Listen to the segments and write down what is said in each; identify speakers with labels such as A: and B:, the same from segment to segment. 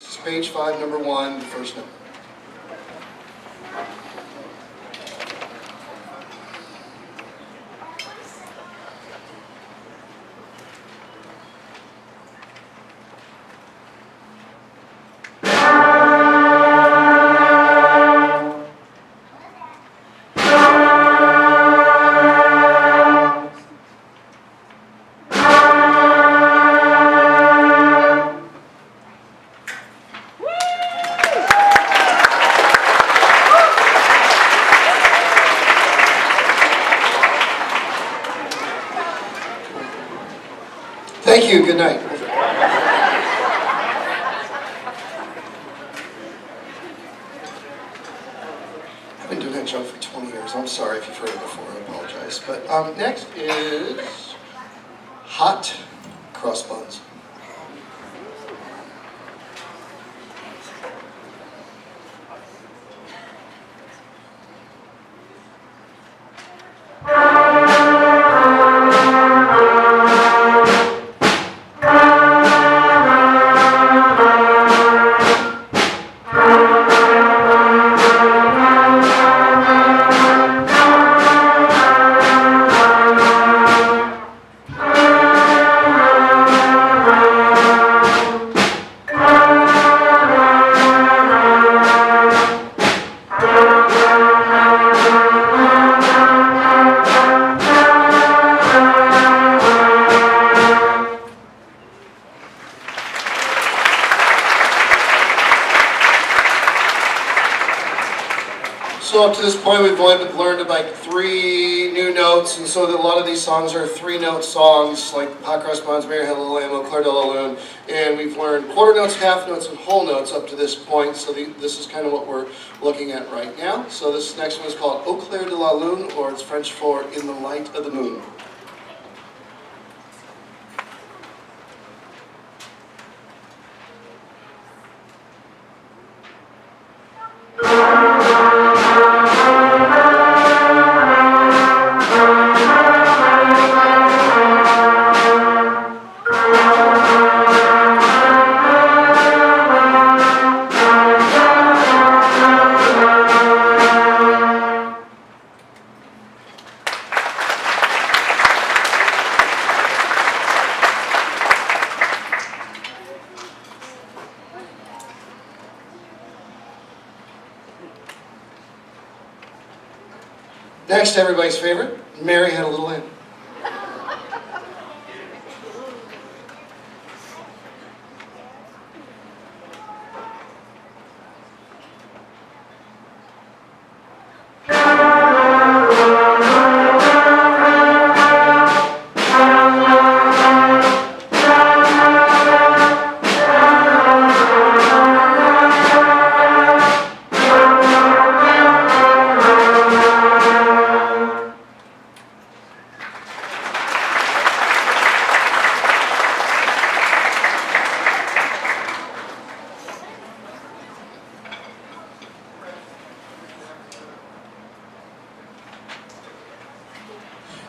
A: This is page 5, number 1, the first number. Thank you. Good night. I've been doing that joke for 20 years. I'm sorry if you've heard it before. I apologize. But next is hot cross buns. So up to this point, we've learned like 3 new notes, and so a lot of these songs are 3-note songs, like Hot Cross Buns, Mary Had a Little Lamb, Claire de la Lune, and we've learned quarter notes, half notes, and whole notes up to this point, so this is kind of what we're looking at right now. So this next one is called Au Clair de la Lune, or it's French for In the Light of the Moon. Next, everybody's favorite, Mary Had a Little Lamb.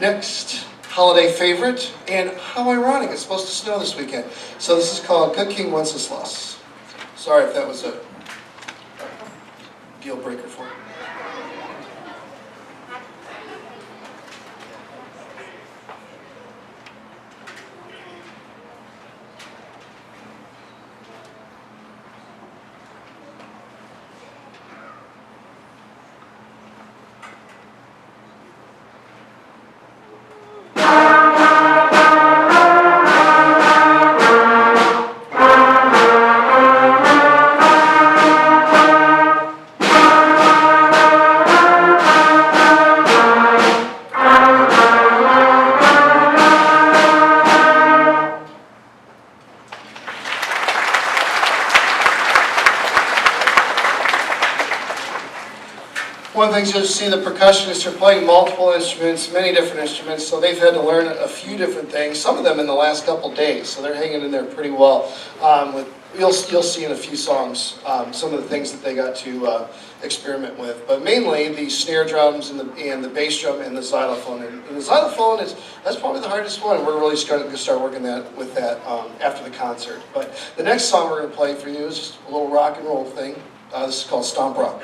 A: Next, holiday favorite, and how ironic, it's supposed to snow this weekend. So this is called Good King Wenceslas. Sorry if that was a deal breaker for you. One of the things you'll see, the percussionists are playing multiple instruments, many different instruments, so they've had to learn a few different things, some of them in the last couple days, so they're hanging in there pretty well with you'll see in a few songs some of the things that they got to experiment with. But mainly the snare drums and the bass drum and the xylophone. And the xylophone that's probably the hardest one. We're really going to start working with that after the concert. But the next song we're going to play for you is just a little rock and roll thing. This is called Stomp Rock.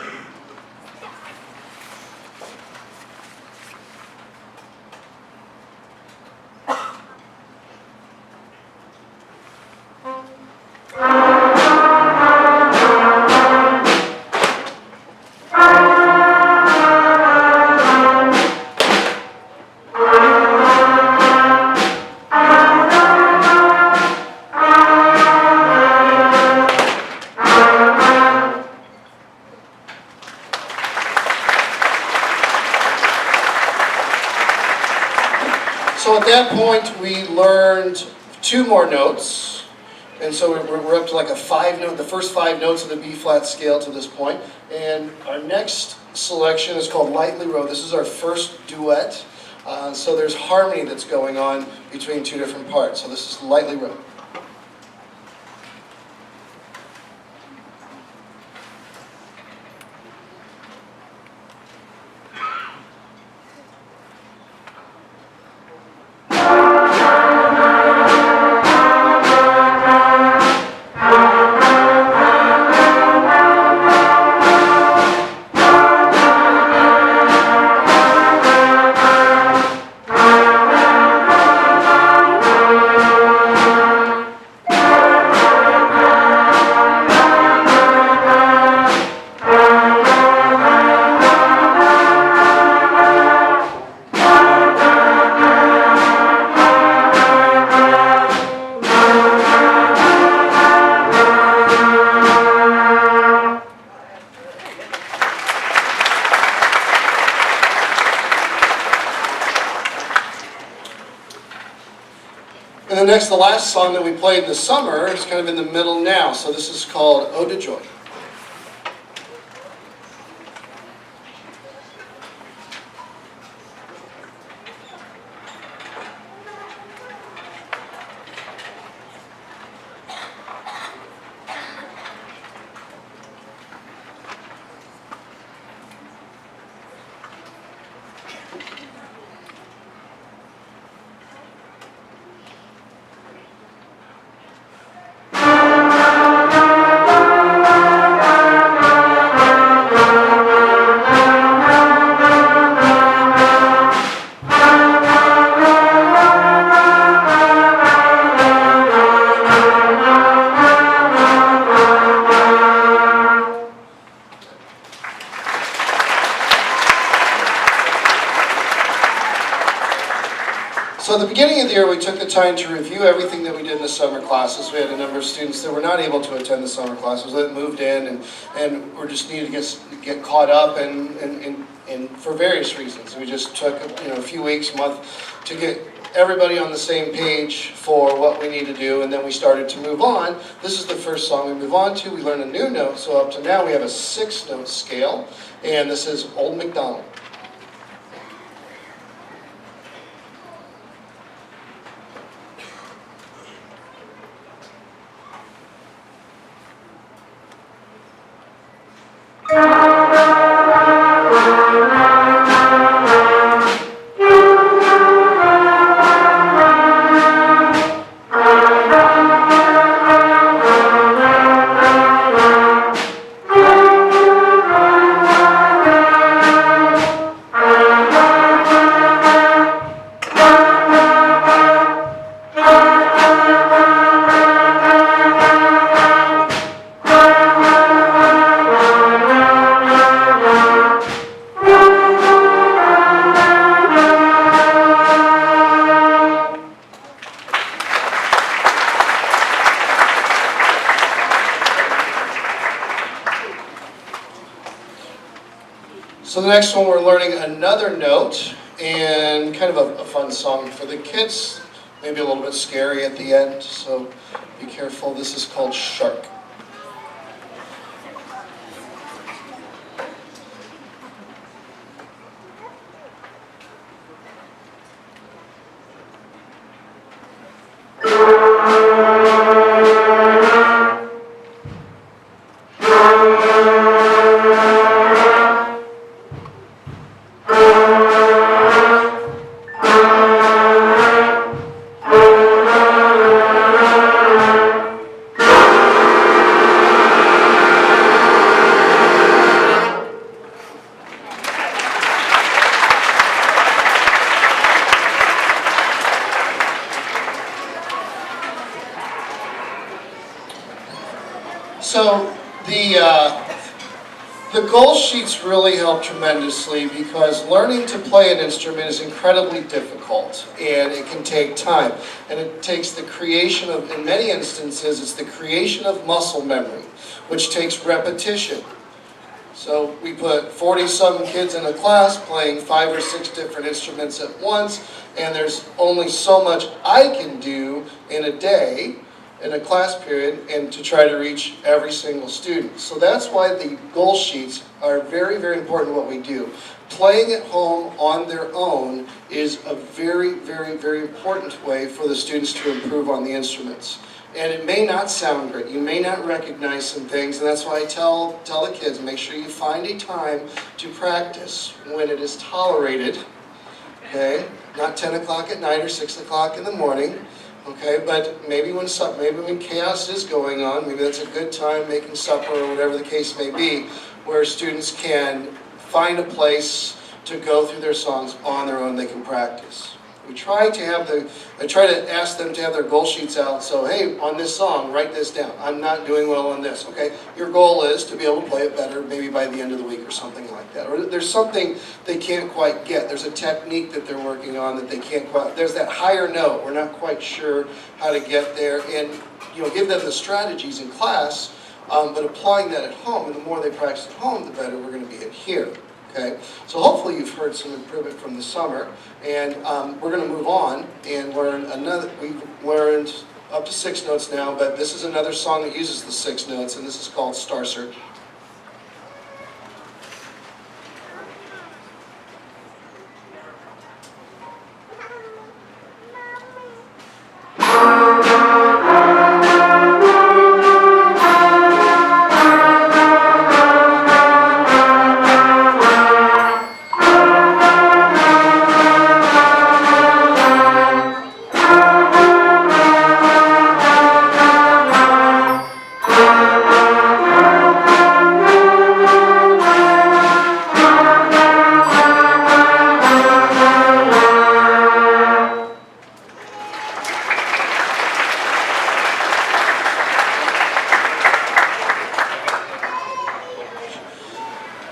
A: So at that point, we learned 2 more notes, and so we're up to like a 5-note, the first 5 notes of the B-flat scale to this point. And our next selection is called Lightly Row. This is our first duet, so there's harmony that's going on between 2 different parts. So this is Lightly Row. And the last song that we played in the summer is kind of in the middle now. So this is called Ode to Joy. So at the beginning of the year, we took the time to review everything that we did in the summer classes. We had a number of students that were not able to attend the summer classes that moved in and were just needed to get caught up and for various reasons. We just took a few weeks, a month to get everybody on the same page for what we need to do, and then we started to move on. This is the first song we move on to. We learn a new note, so up to now we have a 6-note scale, and this is Old MacDonald. So the next one, we're learning another note, and kind of a fun song for the kids, maybe a little bit scary at the end, so be careful. This is called Shark. So the goal sheets really help tremendously because learning to play an instrument is incredibly difficult and it can take time. And it takes the creation of, in many instances, it's the creation of muscle memory, which takes repetition. So we put 40-some kids in a class playing 5 or 6 different instruments at once, and there's only so much I can do in a day, in a class period, and to try to reach every single student. So that's why the goal sheets are very, very important what we do. Playing at home on their own is a very, very, very important way for the students to improve on the instruments. And it may not sound great, you may not recognize some things, and that's why I tell the kids, make sure you find a time to practice when it is tolerated, okay? Not 10 o'clock at night or 6 o'clock in the morning. Okay, but maybe when chaos is going on, maybe that's a good time making supper or whatever the case may be, where students can find a place to go through their songs on their own. They can practice. I try to ask them to have their goal sheets out. So hey, on this song, write this down. I'm not doing well on this. Okay, your goal is to be able to play it better, maybe by the end of the week or something like that. Or there's something they can't quite get. There's a technique that they're working on that they can't quite. There's that higher note. We're not quite sure how to get there, and give them the strategies in class, but applying that at home. And the more they practice at home, the better we're going to be at here. Okay, so hopefully you've heard some improvement from the summer, and we're going to move on and learn another. We've learned up to 6 notes now, but this is another song that uses the 6 notes, and this is called Star Search.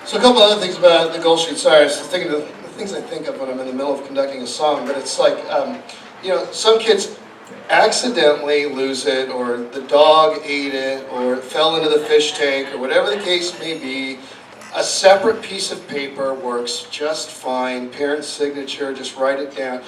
A: So a couple other things about the goal sheet. Sorry, I was thinking of the things I think of when I'm in the middle of conducting a song, but it's like, some kids accidentally lose it, or the dog ate it, or it fell into the fish tank, or whatever the case may be. A separate piece of paper works just fine. Parent's signature, just write it down.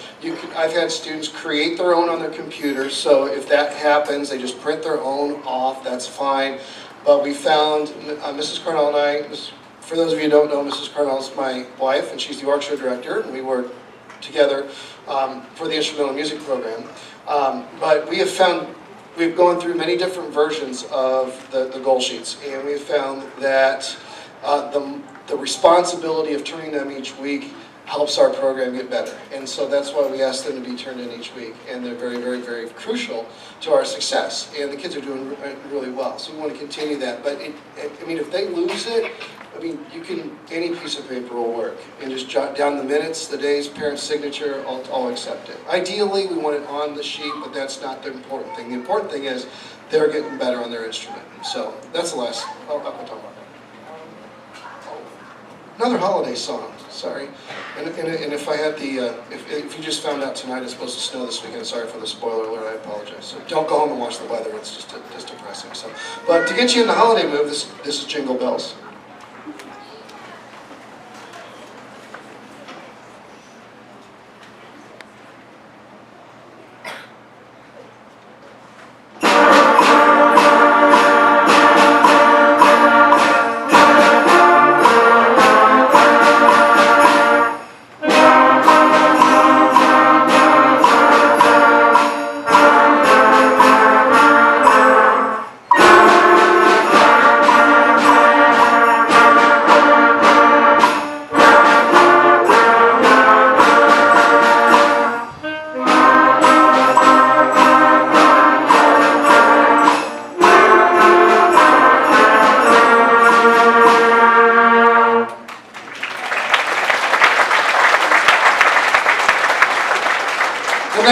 A: I've had students create their own on their computer, so if that happens, they just print their own off, that's fine. But we found, Mrs. Cornell and I, for those of you who don't know, Mrs. Cornell is my wife, and she's the orchestra director, and we work together for the instrumental music program. But we have found, we've gone through many different versions of the goal sheets, and we've found that the responsibility of turning them each week helps our program get better. And so that's why we ask them to be turned in each week, and they're very, very, very crucial to our success. And the kids are doing really well, so we want to continue that. But if they lose it, any piece of paper will work. And just jot down the minutes, the days, parent's signature, I'll accept it. Ideally, we want it on the sheet, but that's not the important thing. The important thing is they're getting better on their instrument. So that's the last, I'll talk about that. Another holiday song, sorry. And if I had if you just found out tonight it's supposed to snow this weekend, sorry for the spoiler alert, I apologize. So don't go home and watch the weather, it's just depressing. So, but to get you in the holiday mood, this is Jingle Bells.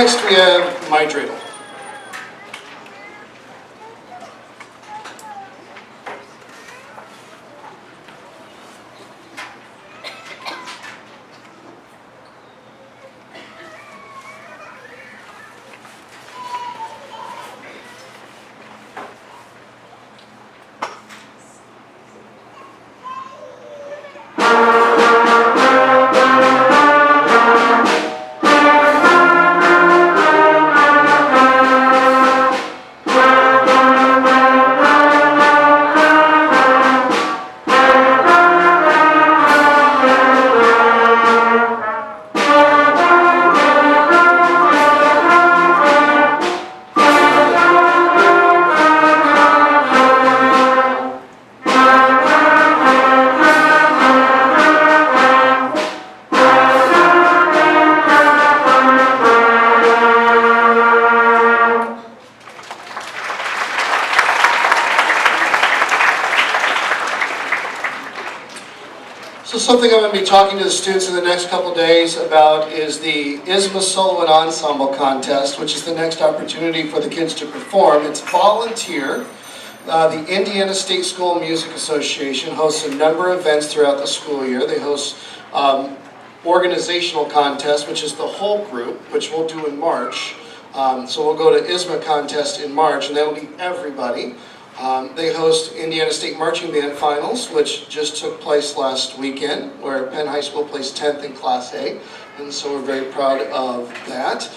A: next we have My Dreidel. So something I'm going to be talking to the students in the next couple days about is the ISMA Solo and Ensemble Contest, which is the next opportunity for the kids to perform. It's volunteer. The Indiana State School Music Association hosts a number of events throughout the school year. They host organizational contests, which is the whole group, which we'll do in March. So we'll go to ISMA contest in March, and that'll be everybody. They host Indiana State Marching Band Finals, which just took place last weekend, where Penn High School placed 10th in Class A, and so we're very proud of that.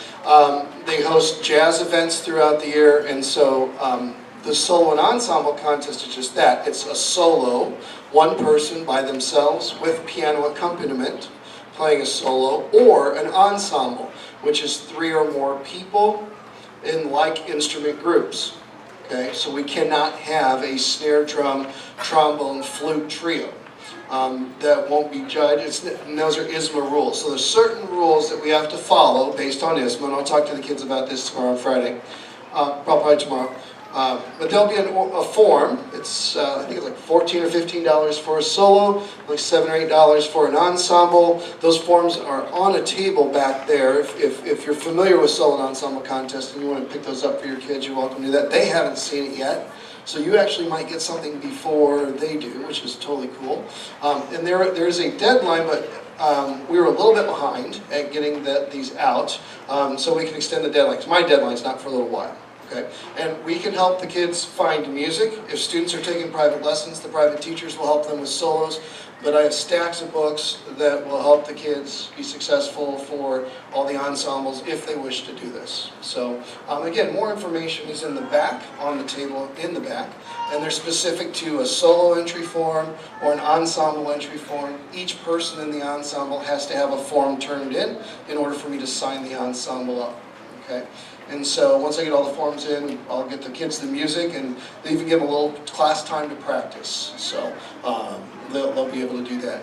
A: They host jazz events throughout the year, and so the solo and ensemble contest is just that. It's a solo, one person by themselves with piano accompaniment playing a solo, or an ensemble, which is 3 or more people in like instrument groups. Okay, so we cannot have a snare drum, trombone, flute trio. That won't be judged. And those are ISMA rules. So there's certain rules that we have to follow based on ISMA, and I'll talk to the kids about this tomorrow on Friday, probably tomorrow. But there'll be a form. It's I think it's like $14 or $15 for a solo, like $7 or $8 for an ensemble. Those forms are on a table back there. If you're familiar with solo and ensemble contest and you want to pick those up for your kids, you're welcome to do that. They haven't seen it yet, so you actually might get something before they do, which is totally cool. And there is a deadline, but we were a little bit behind at getting these out, so we can extend the deadline. 'Cause my deadline's not for a little while. Okay. And we can help the kids find music. If students are taking private lessons, the private teachers will help them with solos. But I have stacks of books that will help the kids be successful for all the ensembles if they wish to do this. So again, more information is in the back, on the table in the back. And they're specific to a solo entry form or an ensemble entry form. Each person in the ensemble has to have a form turned in order for me to sign the ensemble up. Okay. And so once I get all the forms in, I'll get the kids the music, and they even give them a little class time to practice. So they'll be able to do that.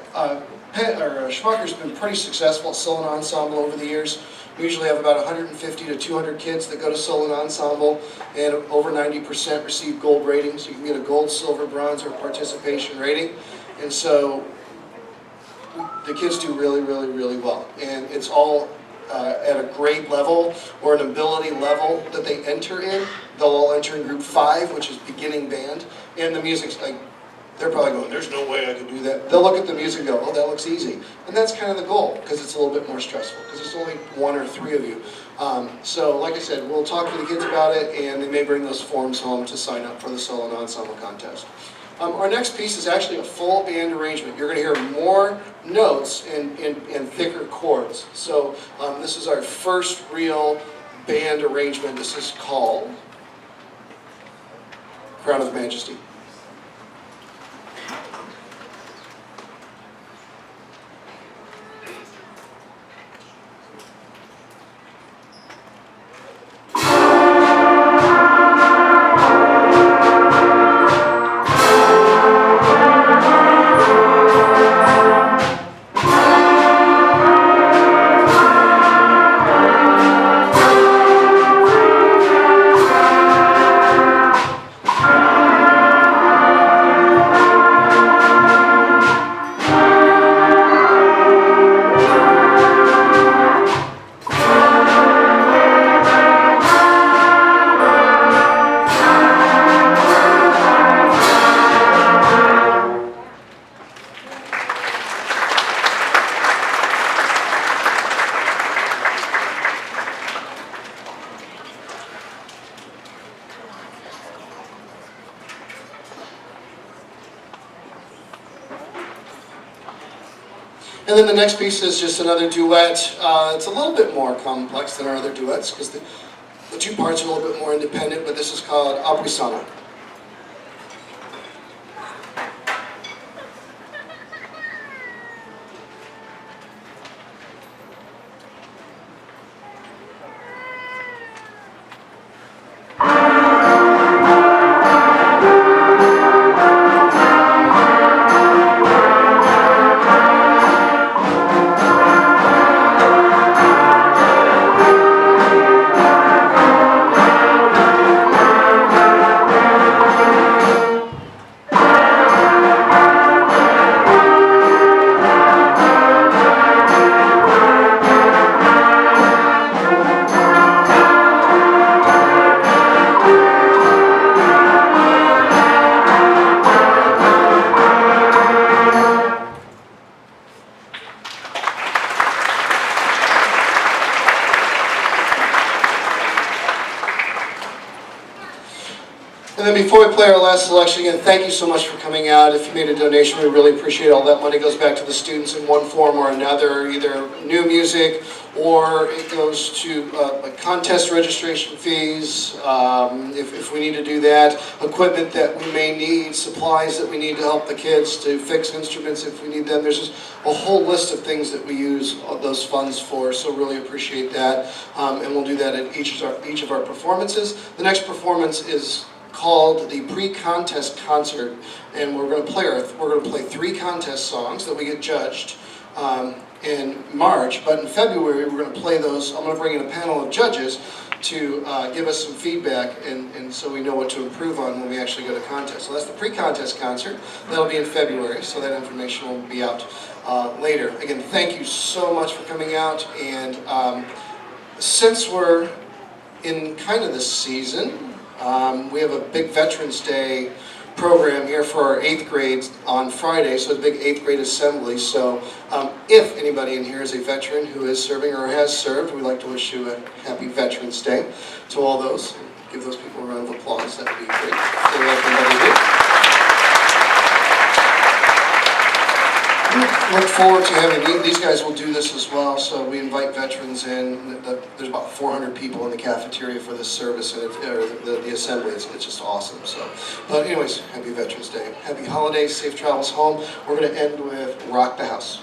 A: Schmucker's been pretty successful at solo and ensemble over the years. We usually have about 150 to 200 kids that go to solo and ensemble, and over 90% receive gold ratings. You can get a gold, silver, bronze, or participation rating. And so the kids do really, really, really well. And it's all at a grade level or an ability level that they enter in. They'll all enter in group 5, which is beginning band, and the music's like, they're probably going, there's no way I could do that. They'll look at the music and go, oh, that looks easy. And that's kind of the goal, because it's a little bit more stressful, because there's only 1 or 3 of you. So like I said, we'll talk to the kids about it, and they may bring those forms home to sign up for the solo and ensemble contest. Our next piece is actually a full band arrangement. You're going to hear more notes and thicker chords. So this is our first real band arrangement. This is called Crown of Majesty. And then the next piece is just another duet. It's a little bit more complex than our other duets because the two parts are a little bit more independent, but this is called Apuisana. And then before we play our last selection, again, thank you so much for coming out. If you made a donation, we really appreciate it. All that money goes back to the students in one form or another, either new music or it goes to like contest registration fees, if we need to do that, equipment that we may need, supplies that we need to help the kids to fix instruments if we need them. There's just a whole list of things that we use those funds for, so really appreciate that. And we'll do that at each of our performances. The next performance is called the pre-contest concert, and we're going to play 3 contest songs that we get judged in March. But in February we're going to play those. I'm going to bring in a panel of judges to give us some feedback, and so we know what to improve on when we actually go to contest. So that's the pre-contest concert. That'll be in February, so that information will be out later. Again, thank you so much for coming out, and since we're in kind of the season, we have a big Veterans Day program here for our 8th grades on Friday, so it's a big 8th grade assembly. So if anybody in here is a veteran who is serving or has served, we'd like to wish you a happy Veterans Day to all those. Give those people a round of applause. That would be great. Look forward to having these guys will do this as well. So we invite veterans in. There's about 400 people in the cafeteria for this service, and the assembly. It's just awesome. So, but anyways, happy Veterans Day, happy holidays, safe travels home. We're going to end with "Rock the House."